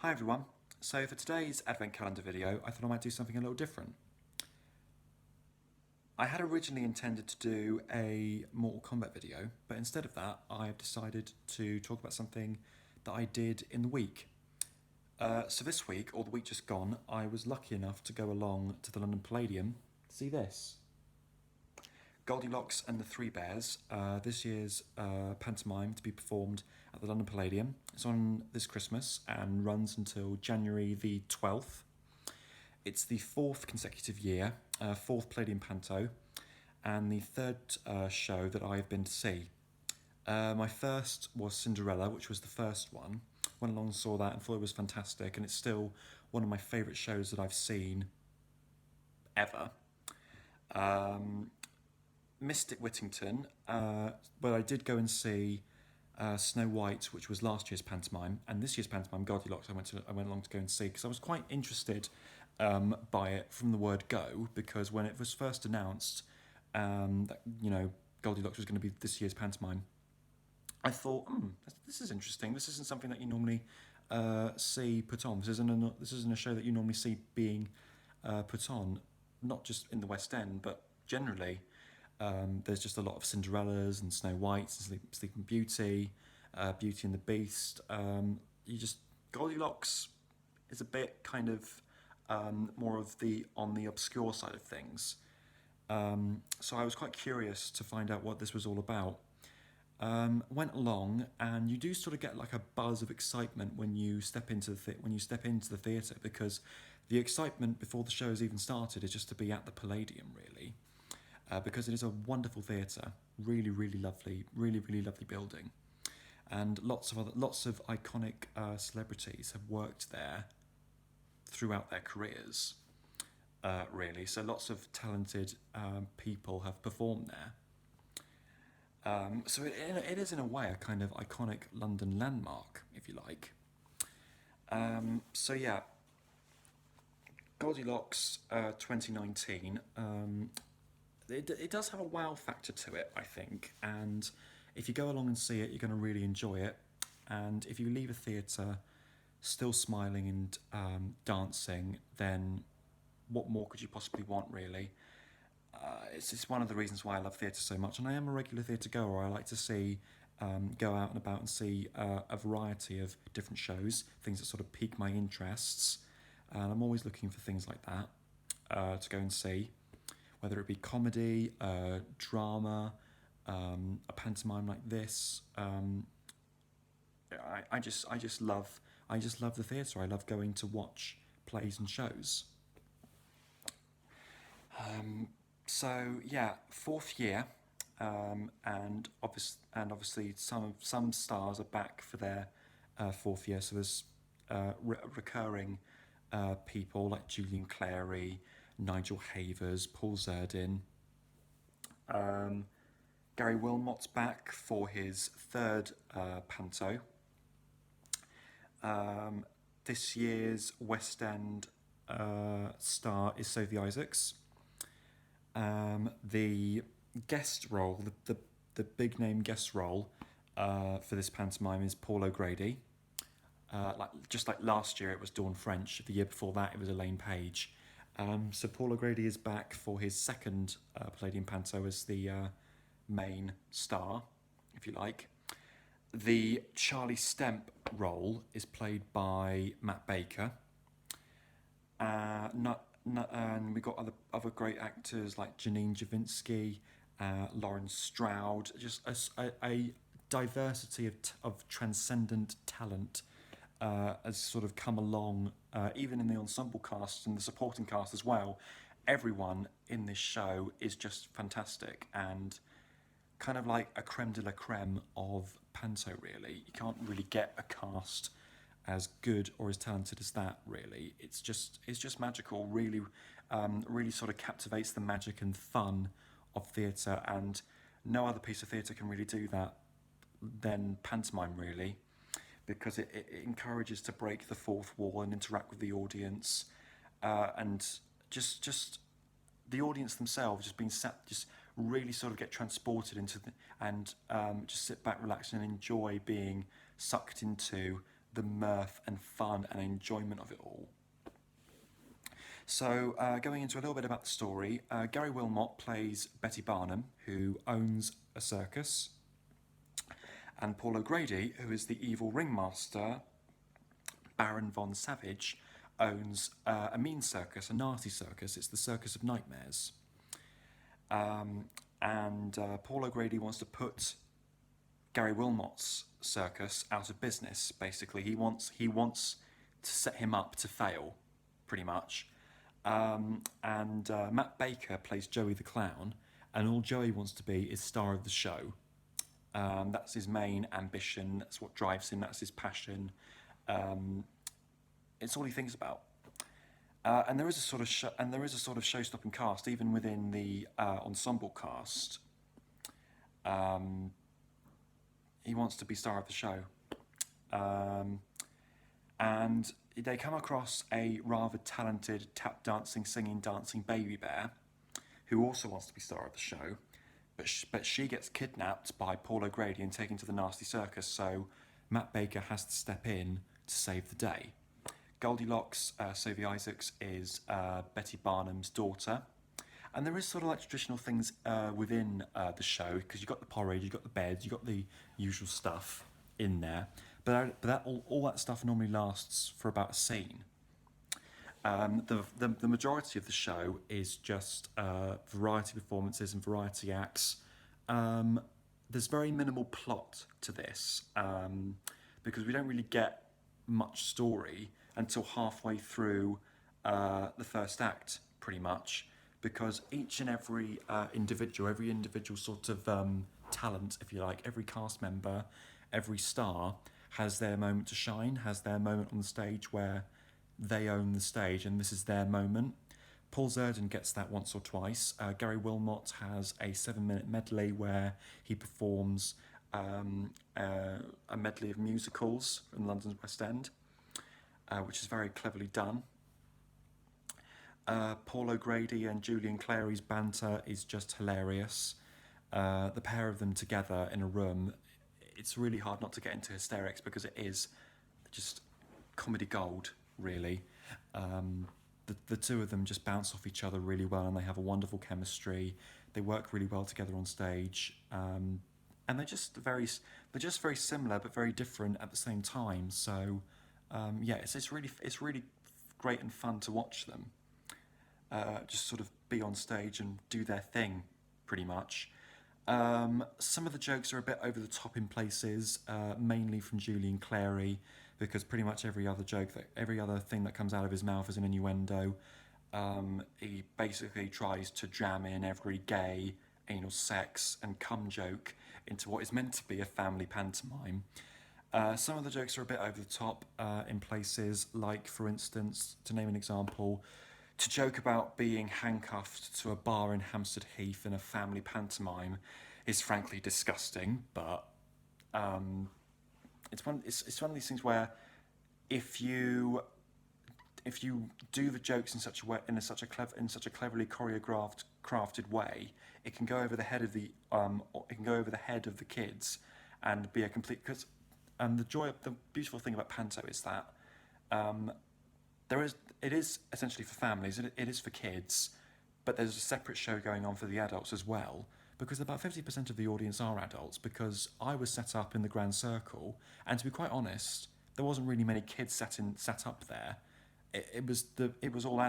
Hi everyone. So for today's advent calendar video, I thought I might do something a little different. I had originally intended to do a Mortal Kombat video, but instead of that, I have decided to talk about something that I did in the week. So this week, or the week just gone, I was lucky enough to go along to the London Palladium to see this. Goldilocks and the Three Bears, this year's pantomime to be performed at the London Palladium. It's on this Christmas and runs until January the 12th. It's the fourth consecutive year, fourth Palladium Panto, and the third show that I've been to see. My first was Cinderella, which was the first one. Went along and saw that and thought it was fantastic, and it's still one of my favourite shows that I've seen ever. Mystic Whittington, but I did go and see Snow White, which was last year's pantomime, and this year's pantomime, Goldilocks, I went along to go and see because I was quite interested by it from the word go, because when it was first announced that Goldilocks was going to be this year's pantomime, I thought, this is interesting. This isn't something that you normally see put on. This isn't a show that you normally see being put on, not just in the West End, but generally. There's just a lot of Cinderellas and Snow Whites and Sleeping Beauty, Beauty and the Beast. Goldilocks is a bit kind of more of on the obscure side of things. So I was quite curious to find out what this was all about. Went along, and you do sort of get like a buzz of excitement when you step into the theatre, because the excitement before the show has even started is just to be at the Palladium, really. Because it is a wonderful theatre, really, really lovely, really, really lovely building, and lots of iconic celebrities have worked there throughout their careers. Really, so lots of talented people have performed there. So it is in a way a kind of iconic London landmark, if you like. So yeah, Goldilocks 2019. It does have a wow factor to it, I think, and if you go along and see it, you're going to really enjoy it. And if you leave a theatre still smiling and dancing, then what more could you possibly want, really? It's just one of the reasons why I love theatre so much, and I am a regular theatre goer. I like to go out and about and see a variety of different shows, things that sort of pique my interests, and I'm always looking for things like that to go and see. Whether it be comedy, drama, a pantomime like this, I just love the theatre. I love going to watch plays and shows. So yeah, fourth year, and obviously some stars are back for their fourth year. So there's recurring people like Julian Clary, Nigel Havers, Paul Zerdin. Gary Wilmot's back for his third panto. This year's West End star is Sophie Isaacs. The guest role, the big name guest role for this pantomime is Paul O'Grady. Just like last year it was Dawn French, the year before that it was Elaine Page. So Paul O'Grady is back for his second Palladium Panto as the main star, if you like. The Charlie Stemp role is played by Matt Baker. And we've got other great actors like Janine Javinsky, Lauren Stroud, just a diversity of transcendent talent has sort of come along, even in the ensemble cast and the supporting cast as well. Everyone in this show is just fantastic and kind of like a creme de la creme of panto, really. You can't really get a cast as good or as talented as that, really. It's just magical, really, really sort of captivates the magic and fun of theatre, and no other piece of theatre can really do that than pantomime, really, because it encourages to break the fourth wall and interact with the audience, and just the audience themselves just being sat, just really sort of get transported into and just sit back, relax, and enjoy being sucked into the mirth and fun and enjoyment of it all. So, going into a little bit about the story, Gary Wilmot plays Betty Barnum, who owns a circus, and Paul O'Grady, who is the evil ringmaster, Baron von Savage, owns a mean circus, a nasty circus. It's the Circus of Nightmares. And Paul O'Grady wants to put Gary Wilmot's circus out of business. Basically, he wants to set him up to fail, pretty much. And Matt Baker plays Joey the Clown, and all Joey wants to be is star of the show. That's his main ambition. That's what drives him. That's his passion. It's all he thinks about. And there is a sort of show-stopping cast, even within the ensemble cast. He wants to be star of the show, and they come across a rather talented tap dancing, singing, dancing baby bear, who also wants to be star of the show, but she gets kidnapped by Paul O'Grady and taken to the nasty circus. So Matt Baker has to step in to save the day. Goldilocks, Sophie Isaacs, is Betty Barnum's daughter. And there is sort of like traditional things within the show, because you've got the porridge, you've got the beds, you've got the usual stuff in there. But all that stuff normally lasts for about a scene. The majority of the show is just variety performances and variety acts. There's very minimal plot to this, because we don't really get much story until halfway through the first act, pretty much, because each and every individual sort of talent, if you like, every cast member, every star has their moment to shine, has their moment on the stage where they own the stage, and this is their moment. Paul Zerden gets that once or twice. Gary Wilmot has a 7-minute medley where he performs a medley of musicals from London's West End, which is very cleverly done. Paul O'Grady and Julian Clary's banter is just hilarious. The pair of them together in a room, it's really hard not to get into hysterics, because it is just comedy gold, really. The two of them just bounce off each other really well, and they have a wonderful chemistry. They work really well together on stage, and they're just very similar but very different at the same time. So yeah, it's really great and fun to watch them just sort of be on stage and do their thing, pretty much. Some of the jokes are a bit over the top in places, mainly from Julian Clary, because pretty much every other thing that comes out of his mouth is an innuendo. He basically tries to jam in every gay, anal sex and cum joke into what is meant to be a family pantomime. Some of the jokes are a bit over the top in places, like, for instance, to name an example, to joke about being handcuffed to a bar in Hampstead Heath in a family pantomime is frankly disgusting, but it's one of these things where if you do the jokes in such a cleverly crafted way, it can go over the head of the kids and be a complete, because the beautiful thing about panto is that it is essentially for families, it is for kids, but there's a separate show going on for the adults as well, because about 50% of the audience are adults, because I was set up in the Grand Circle, and to be quite honest, there wasn't really many kids sat up there. It was all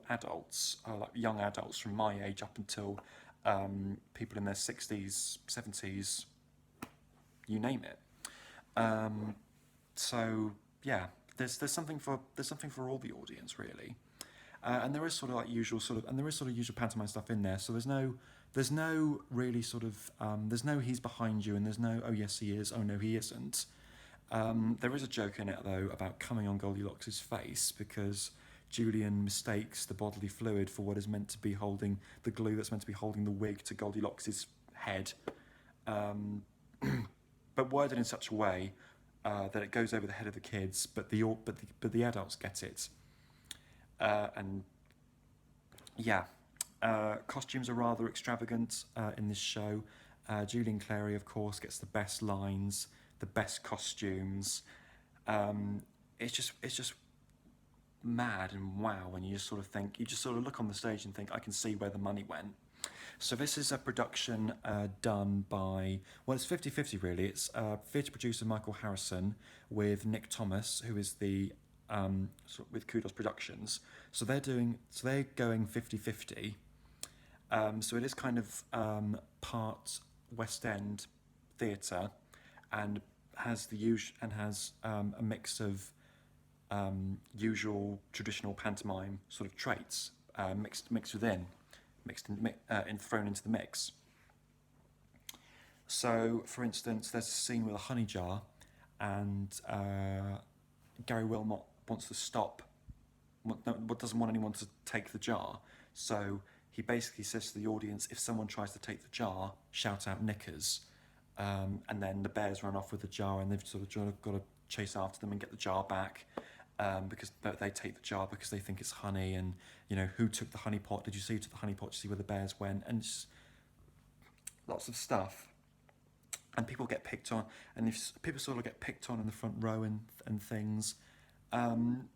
adults, like young adults from my age up until people in their 60s, 70s, you name it. So yeah, there's something for all the audience, really, and there is sort of usual pantomime stuff in there. So there's no really sort of there's no he's behind you, and there's no oh yes he is, oh no he isn't. There is a joke in it though about coming on Goldilocks' face, because Julian mistakes the bodily fluid for what is meant to be holding the glue that's meant to be holding the wig to Goldilocks' head, but worded in such a way that it goes over the head of the kids, but the adults get it. And yeah, costumes are rather extravagant in this show. Julian Clary, of course, gets the best lines, the best costumes. It's just mad and wow, and you just sort of think, you just sort of look on the stage and think, I can see where the money went. So this is a production done by, well, it's 50-50 really. It's theatre producer Michael Harrison with Nick Thomas, who is the with Kudos Productions. So they're going 50-50. So it is kind of part West End theatre, and has a mix of usual traditional pantomime sort of traits thrown into the mix. So, for instance, there's a scene with a honey jar, and Gary Wilmot wants to stop. Doesn't want anyone to take the jar, so he basically says to the audience, if someone tries to take the jar, shout out knickers. And then the bears run off with the jar, and they've sort of got to chase after them and get the jar back, because they take the jar because they think it's honey, and who took the honey pot? Did you see who took the honey pot? Did you see where the bears went? And just lots of stuff. And people get picked on, and if people sort of get picked on in the front row and things. And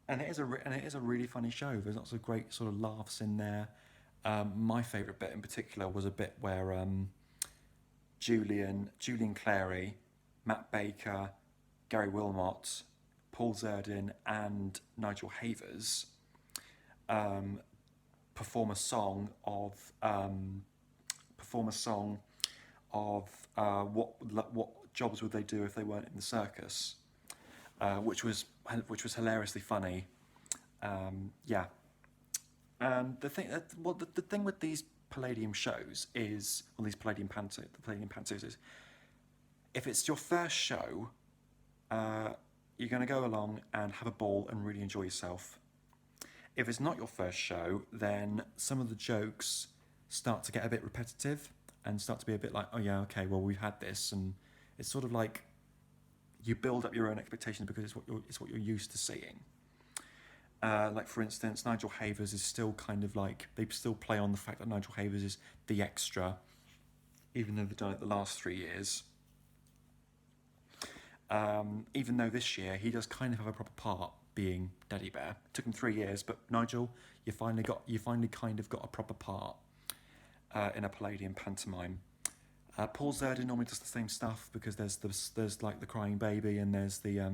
it is a really funny show. There's lots of great sort of laughs in there. My favourite bit in particular was a bit where Julian Clary, Matt Baker, Gary Wilmot, Paul Zerdin, and Nigel Havers perform a song of what jobs would they do if they weren't in the circus, which was hilariously funny. Yeah. And the thing with these Palladium shows is, or these Palladium Pantos is, if it's your first show, you're going to go along and have a ball and really enjoy yourself. If it's not your first show, then some of the jokes start to get a bit repetitive and start to be a bit like, oh yeah, okay, well, we've had this, and it's sort of like you build up your own expectations because it's what you're used to seeing. Like, for instance, Nigel Havers is still kind of like, they still play on the fact that Nigel Havers is the extra, even though they've done it the last 3 years. Even though this year he does kind of have a proper part being Daddy Bear. It took him 3 years, but Nigel, you finally kind of got a proper part in a Palladium pantomime. Paul Zerdin normally does the same stuff because there's like the crying baby, and there's the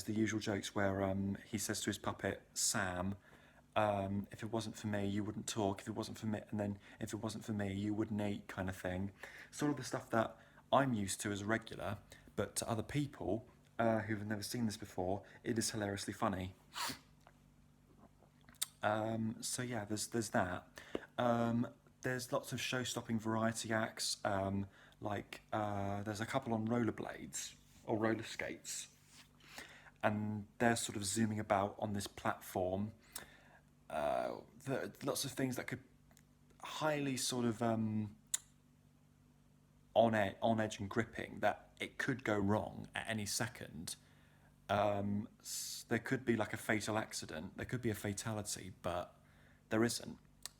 usual jokes where he says to his puppet Sam, if it wasn't for me, you wouldn't talk. If it wasn't for me, and then if it wasn't for me, you wouldn't eat, kind of thing. Sort of the stuff that I'm used to as a regular, but to other people who've never seen this before, it is hilariously funny. So yeah, there's that. There's lots of show-stopping variety acts. There's a couple on rollerblades or roller skates, and they're sort of zooming about on this platform. Lots of things that could highly sort of on edge and gripping, that it could go wrong at any second. There could be like a fatal accident, there could be a fatality, but there isn't.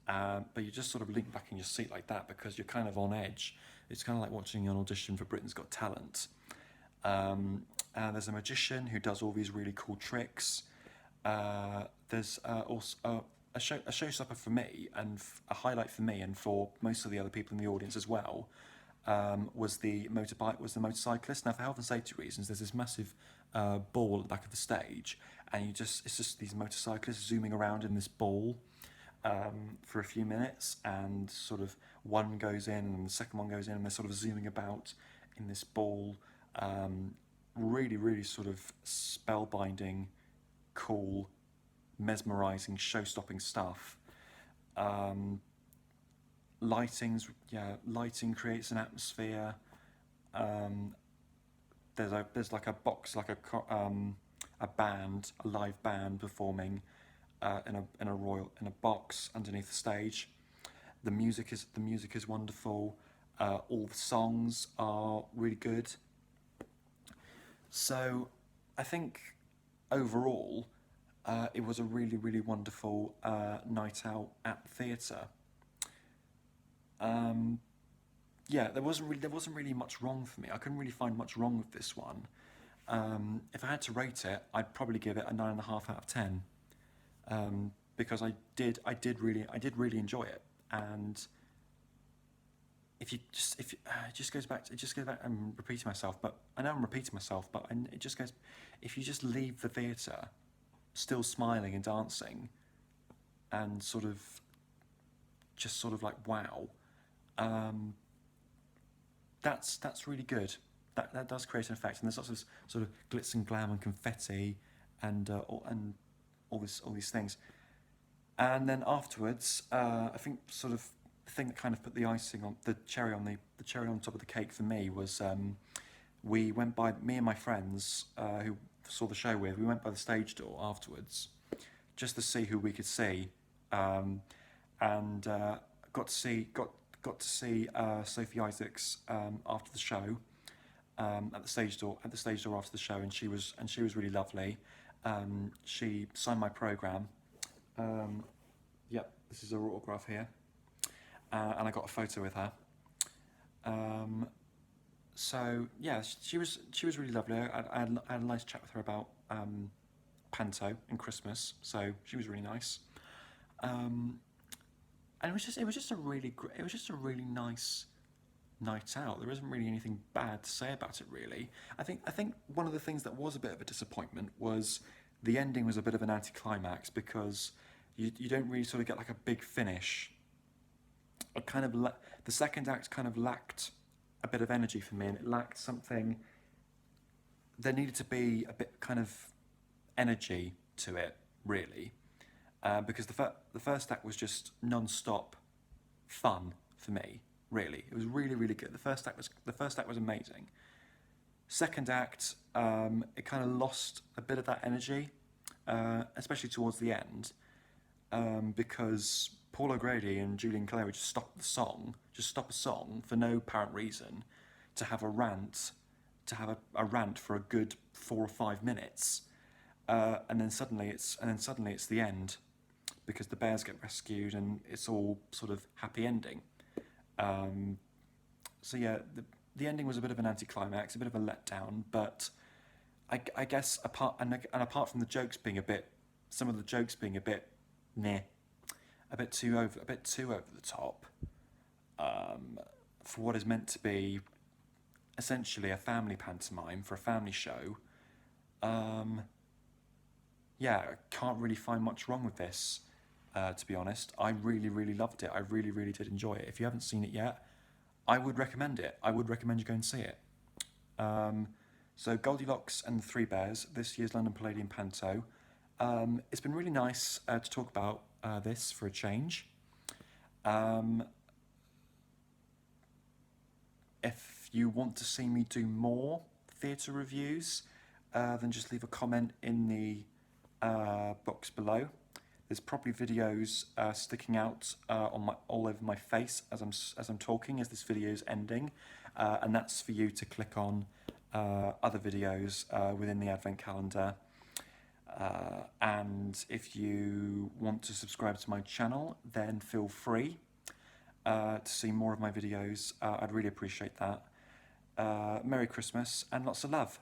But you just sort of lean back in your seat like that because you're kind of on edge. It's kind of like watching an audition for Britain's Got Talent. There's a magician who does all these really cool tricks. There's also a showstopper for me, and a highlight for me and for most of the other people in the audience as well, was the motorcyclist. Now, for health and safety reasons, there's this massive ball at the back of the stage, and it's just these motorcyclists zooming around in this ball for a few minutes, and sort of one goes in and the second one goes in, and they're sort of zooming about in this ball. Really, really sort of spellbinding, cool, mesmerising, show-stopping stuff. Lighting creates an atmosphere. There's like a box, like a band, a live band performing in a box underneath the stage. The music is wonderful. All the songs are really good. So, I think overall, it was a really, really wonderful night out at the theatre. Yeah, there wasn't really much wrong for me. I couldn't really find much wrong with this one. if I had to rate it, I'd probably give it a 9.5 out of 10, because I did really enjoy it. And if you just, if it just goes back, I'm repeating myself, but I know I'm repeating myself, but it just goes, if you just leave the theatre still smiling and dancing, and sort of like wow, that's really good. That does create an effect, and there's lots of sort of glitz and glam and confetti, and all these things. And then afterwards, I think sort of the thing that kind of put the icing on the cherry on the cherry on top of the cake for me was, we went by, me and my friends who saw the show with, we went by the stage door afterwards just to see who we could see, and got to see Sophie Isaacs after the show, at the stage door after the show, and she was really lovely. She signed my program. Yep, this is her autograph here, and I got a photo with her. So yeah, she was really lovely. I had a nice chat with her about Panto and Christmas, so she was really nice. And it was just a really nice night out. There isn't really anything bad to say about it, really. I think one of the things that was a bit of a disappointment was the ending was a bit of an anticlimax, because you don't really sort of get like a big finish. It kind of the second act kind of lacked a bit of energy for me, and it lacked something. There needed to be a bit kind of energy to it, really, because the first act was just non-stop fun for me. Really, it was really good. The first act was amazing. Second act, it kind of lost a bit of that energy, especially towards the end, because Paul O'Grady and Julian Clare would just stop a song for no apparent reason, to have a rant for a good 4 or 5 minutes, and then suddenly it's the end, because the bears get rescued and it's all sort of happy ending. So yeah, the ending was a bit of an anticlimax, a bit of a letdown, but I guess apart from the jokes being some of the jokes being a bit meh, a bit too over the top, for what is meant to be essentially a family pantomime for a family show. Yeah, I can't really find much wrong with this. To be honest, I really loved it. I really did enjoy it. If you haven't seen it yet, I would recommend it. I would recommend you go and see it. So Goldilocks and the Three Bears, this year's London Palladium Panto. It's been really nice to talk about this for a change. If you want to see me do more theatre reviews, then just leave a comment in the box below. There's probably videos sticking out all over my face as I'm talking, as this video is ending, and that's for you to click on other videos within the Advent calendar. And if you want to subscribe to my channel, then feel free to see more of my videos. I'd really appreciate that. Merry Christmas and lots of love.